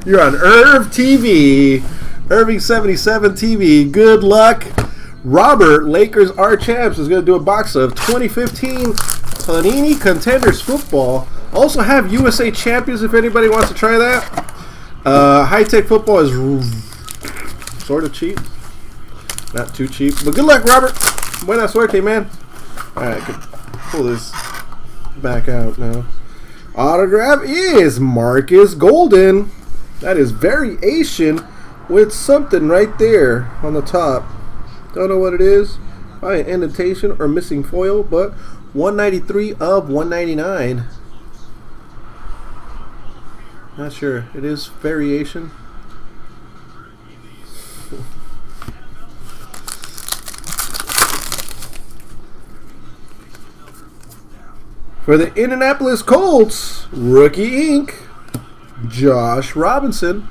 You're on Irv TV. Irving77 TV. Good luck. Robert, Lakers Champs, is going to do a box of 2015 Panini Contenders football. Also have USA Champions if anybody wants to try that. High-tech football is sort of cheap. Not too cheap. But good luck, Robert. Buena suerte, man. Alright, I can pull this back out now. Autograph is Marcus Golden. That is variation with something right there on the top. Don't know what it is. Probably an indentation or missing foil, but 193 of 199. Not sure. It is variation. For the Indianapolis Colts, Rookie Ink, Josh Robinson.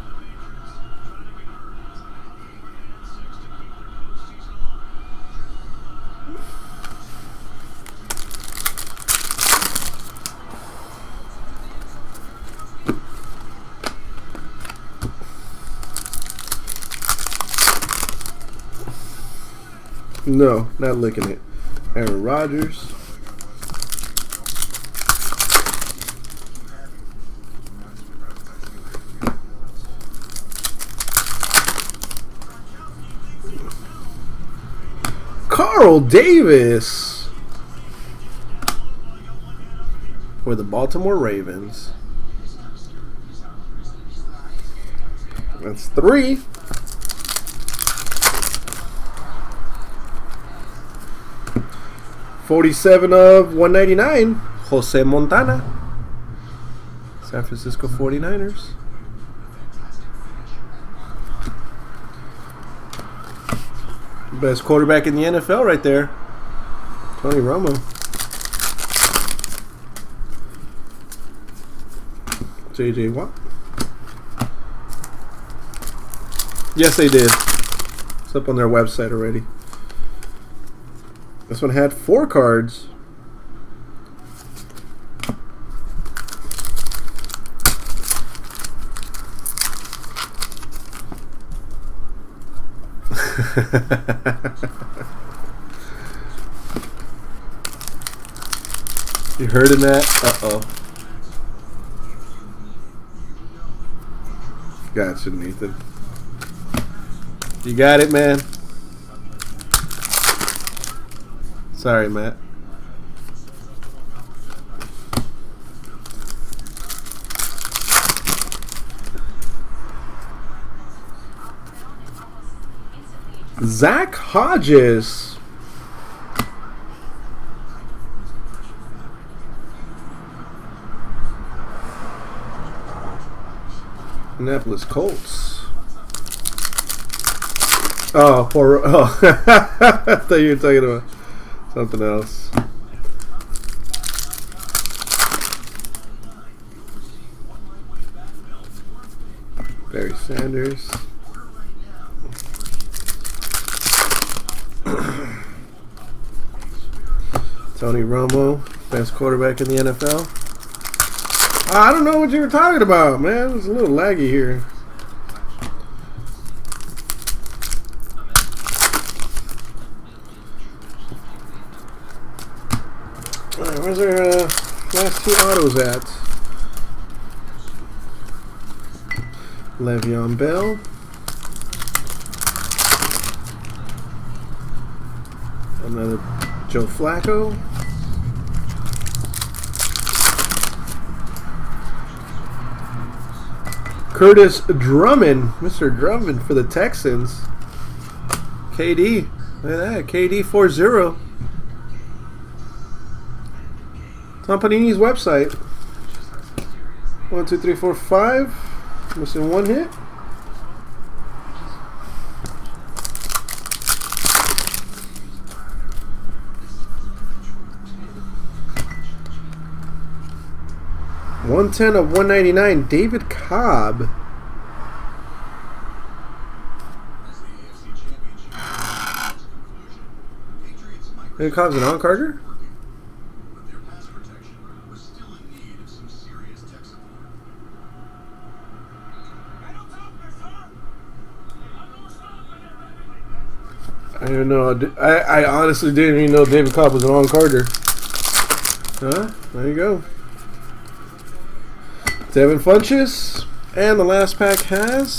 No, not licking it. Aaron Rodgers. Carl Davis for the Baltimore Ravens. That's 3. $47 of 199. Jose Montana, San Francisco 49ers. Best quarterback in the NFL right there. Tony Romo. J.J. Watt. Yes, they did. It's up on their website already. This one had 4 cards. You heard him that? Uh-oh. Gotcha, Nathan. You got it, man. Sorry, Matt. Zach Hodges. Indianapolis Colts. Oh, poor. Oh, I thought you were talking about something else. Barry Sanders. Tony Romo, best quarterback in the NFL. I don't know what you were talking about, man. It's a little laggy here. Alright, where's our last 2 autos at? Le'Veon Bell. Another Joe Flacco. Curtis Drummond, Mr. Drummond for the Texans. KD, look at that, KD 4-0. It's on Panini's website. 1, 2, 3, 4, 5. Missing 1 hit. $110 of 199. David Cobb. David Cobb's an on-carder? I don't even know. I honestly didn't even know David Cobb was an on-carder. Huh? There you go. Devin Funchess. And the last pack has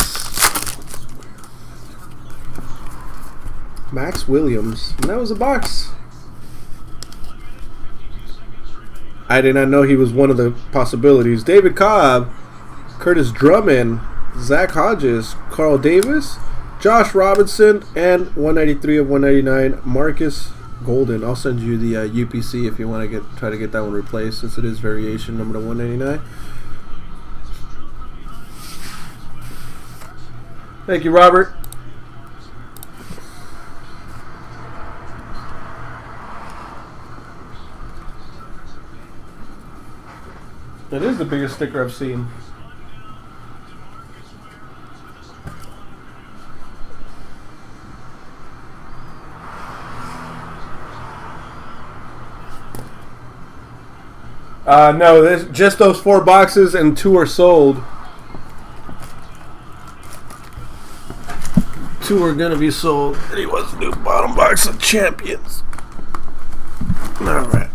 Max Williams. And that was a box. I did not know he was one of the possibilities. David Cobb, Curtis Drummond, Zach Hodges, Carl Davis, Josh Robinson, and 193 of 199, Marcus Golden. I'll send you the UPC if you want to try to get that one replaced, since it is variation number to 199. Thank you, Robert. That is the biggest sticker I've seen. No, there's just those 4 boxes and 2 are sold. 2 are going to be sold. And he wants to do bottom box of champions. All right.